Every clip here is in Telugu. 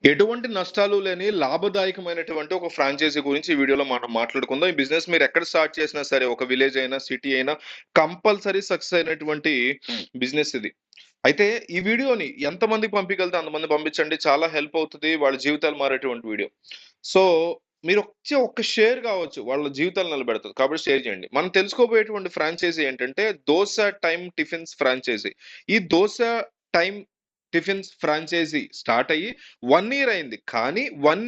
ఎటువంటి నష్టాలు లేని లాభదాయకమైనటువంటి ఒక ఫ్రాంచైజీ గురించి ఈ వీడియోలో మనం మాట్లాడుకుందాం. ఈ బిజినెస్ మీరు ఎక్కడ స్టార్ట్ చేసినా సరే, ఒక విలేజ్ అయినా, సిటీ అయినా కంపల్సరీ సక్సెస్ అయినటువంటి బిజినెస్ ఇది. అయితే ఈ వీడియోని ఎంతమందికి పంపించగలిగితే అంతమంది పంపించండి. చాలా హెల్ప్ అవుతది. వాళ్ళ జీవితాలు మారేటువంటి వీడియో. సో, మీరొచ్చే ఒక్క షేర్ కావచ్చు వాళ్ళ జీవితాలు నిలబెడతది. కాబట్టి షేర్ చేయండి. మనం తెలుసుకోబోయేటువంటి ఫ్రాంచైజీ ఏంటంటే దోస టైమ్ టిఫిన్స్ ఫ్రాంచైజీ. ఈ dosa time tiffins franchise start అయ్యి 1 ఇయర్ అయింది. కానీ 1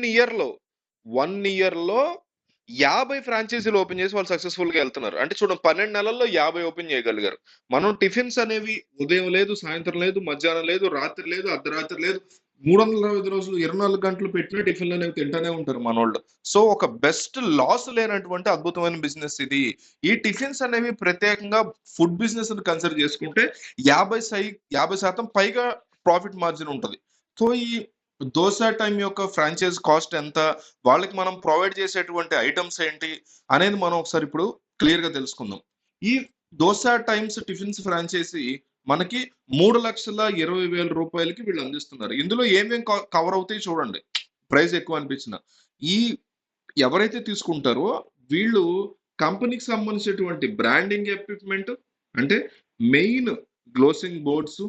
ఇయర్‌లో 50 ఫ్రాంచైజీలు ఓపెన్ చేసి వాళ్ళు సక్సెస్‌ఫుల్‌గా ఎళ్తున్నారు. అంటే చూడండి 12 నెలల్లో 50 ఓపెన్ చేయగలిగారు. మనం టిఫిన్స్ అనేవి ఉదయం లేదు, సాయంత్రం లేదు, మధ్యాహ్నం లేదు, రాత్రి లేదు, అర్ధరాత్రి లేదు. 365 రోజులు 24 గంటలు పెట్టిన టిఫిన్‌లనేవి తింటానే ఉంటారు మనోళ్ళు. సో, ఒక బెస్ట్ లాస్ లేనటువంటి అద్భుతమైన బిజినెస్ ఇది. ఈ టిఫిన్స్ అనేవి ప్రత్యేకంగా ఫుడ్ బిజినెస్‌ని కన్సిడర్ చేసుకుంటే 50% పైగా ప్రాఫిట్ మార్జిన్ ఉంటది. సో, ఈ దోస టైమ్ యొక్క ఫ్రాంచైజ్ కాస్ట్ ఎంత? వాళ్ళకి మనం ప్రొవైడ్ చేసేటువంటి ఐటెమ్స్ ఏంటి? అనేది మనం ఒకసారి ఇప్పుడు క్లియర్‌గా తెలుసుకుందాం. ఈ దోస టైమ్స్ టిఫిన్స్ ఫ్రాంచైజీ మనకి రూ. 3,20,000కి వీళ్ళు అందిస్తున్నారు. ఇందులో ఏమేం కవర్ అవుతాయి చూడండి. ప్రైస్ ఎక్కువ అనిపించిన. ఈ ఎవరైతే తీసుకుంటారో వీళ్ళు కంపెనీకి సంబంధించినటువంటి బ్రాండింగ్ ఎక్విప్‌మెంట్ అంటే మెయిన్ గ్లోసింగ్ బోర్డ్స్,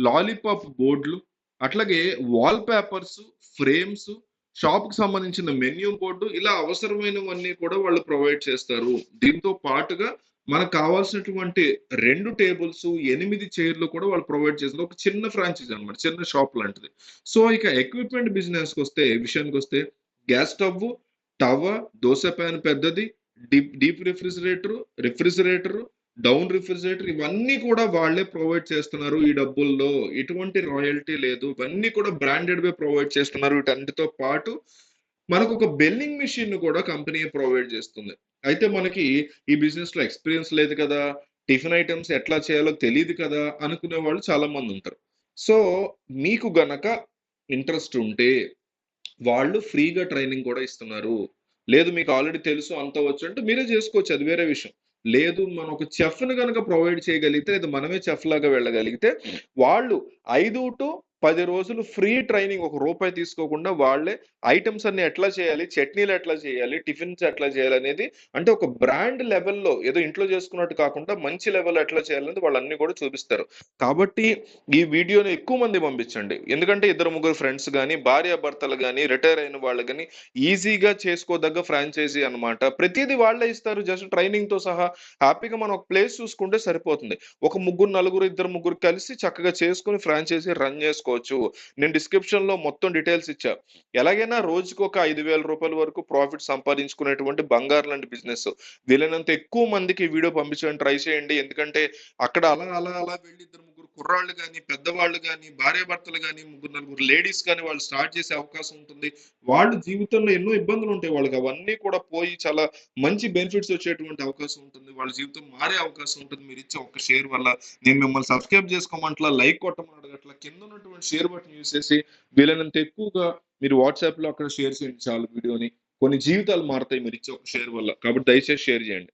లాలీపాప్ బోర్డ్‌లు, అట్లాగే వాల్ పేపర్స్, ఫ్రేమ్స్, షాప్‌కి సంబంధించిన మెన్యూ బోర్డు ఇలా అవసరమైనవన్నీ కూడా వాళ్ళు ప్రొవైడ్ చేస్తారు. దీంతో పాటుగా మనకు కావాల్సినటువంటి 2 టేబుల్స్, 8 చైర్‌లు కూడా వాళ్ళు ప్రొవైడ్ చేస్తారు. ఒక చిన్న ఫ్రాంచైజీ అన్నమాట. చిన్న షాప్ లాంటిది. సో, ఇక ఎక్విప్‌మెంట్ విషయానికొస్తే గ్యాస్ స్టవ్వు, తవ, దోస పాన్ పెద్దది, డీప్ రిఫ్రిజిరేటరు, డౌన్ రిఫ్రిజిరేటర్ ఇవన్నీ కూడా వాళ్ళే ప్రొవైడ్ చేస్తున్నారు ఈ డబ్బుల్లో. ఎటువంటి రాయల్టీ లేదు. ఇవన్నీ కూడా బ్రాండెడ్‌వే ప్రొవైడ్ చేస్తున్నారు. వీటన్నిటితో పాటు మనకొక బెల్లింగ్ మెషిన్‌ని కూడా కంపెనీయే ప్రొవైడ్ చేస్తుంది. అయితే మనకి ఈ బిజినెస్‌లో ఎక్స్‌పీరియన్స్ లేదు కదా! టిఫిన్ ఐటెమ్స్ ఎట్లా చేయాలో తెలీదు కదా! అనుకునే వాళ్ళు చాలా మందుంటారు. సో, మీకు గనక ఇంట్రెస్ట్ ఉంటే వాళ్ళు ఫ్రీగా ట్రైనింగ్ కూడా ఇస్తున్నారు. లేదు మీకు ఆల్రెడీ తెలుసు అంతా వచ్చు అంటే మీరే జేసుకోవచ్చు అది వేరే విషయం. లేదు మనం ఒక చెఫ్‌ని గనక ప్రొవైడ్ చేయగలిగితే లేదా మనమే చెఫ్ లాగా వెళ్ళగలిగితే వాళ్ళు 5-10 రోజులు ఫ్రీ ట్రైనింగ్ ఒక రూపాయి తీసుకోకుండా వాళ్ళే ఐటెమ్స్ అన్ని ఎట్లా చేయాలి, చట్నీలు ఎట్లా చేయాలి, టిఫిన్స్ ఎట్లా చేయాలనేది అంటే ఒక బ్రాండ్ లెవెల్‌లో ఏదో ఇంట్లో చేసుకున్నట్టు కాకుండా మంచి లెవెల్‌లో ఎట్లా చేయాలనేది వాళ్ళన్నీ కూడా చూపిస్తారు. కాబట్టి ఈ వీడియోని ఎక్కువ మంది పంపించండి. ఎందుకంటే ఇద్దరు ముగ్గురు ఫ్రెండ్స్ గాని, భార్యాభర్తలు గాని, రిటైర్ అయిన వాళ్ళు గాని ఈజీగా చేసుకోదగ్గ ఫ్రాంచైజీ అన్నమాట. ప్రతీది వాళ్ళే ఇస్తారు. జస్ట్ ట్రైనింగ్‌తో సహా హ్యాపీగా మనం ఒక ప్లేస్ చూసుకుంటే సరిపోతుంది. ఒక ముగ్గురు, నలుగురు, ఇద్దరు ముగ్గురు కలిసి చక్కగా చేసుకొని ఫ్రాంచైజీ రన్ చేసుకోవచ్చు. నేను డిస్క్రిప్షన్‌లో మొత్తం డీటెయిల్స్ ఇచ్చా. ఎలాగైనా రోజుకి ఒక రూ. 5,000 వరకు ప్రాఫిట్ సంపాదించుకునేటువంటి బంగారు లాంటి బిజినెస్. వీలైనంత ఎక్కువ మందికి ఈ వీడియో పంపించడానికి ట్రై చేయండి. ఎందుకంటే అక్కడ అలా వెళ్లి ఇద్దరు ముగ్గురు కుర్రాళ్ళు గాని, పెద్దవాళ్ళు గాని, భార్యాభర్తలు గాని, ముగ్గురు నలుగురు లేడీస్ గాని వాళ్ళు స్టార్ట్ చేసే అవకాశం ఉంటుంది. వాళ్ళు జీవితంలో ఎన్నో ఇబ్బందులుంటాయి వాళ్ళకి. అవన్నీ కూడా పోయి చాలా మంచి బెనిఫిట్స్ వచ్చేటువంటి అవకాశం ఉంటుంది. వాళ్ళ జీవితం మారే అవకాశం ఉంటుంది. మీరిచ్చే ఒక్క షేర్ వల్ల. నేను మిమ్మల్ని సబ్స్క్రైబ్ చేసుకోమంటలా, లైక్ కొట్టమని అడగట్లా. కింద ఉన్నటువంటి షేర్ బటన్ యూజ్ చేసి వీలైనంత ఎక్కువగా మీరు వాట్సాప్‌లో అక్కడ షేర్ చేయండి చాలు వీడియోని. కొన్ని జీవితాలు మారతాయి మీరిచ్చే ఒక షేర్ వల్ల. కాబట్టి దయచేసి షేర్ చేయండి.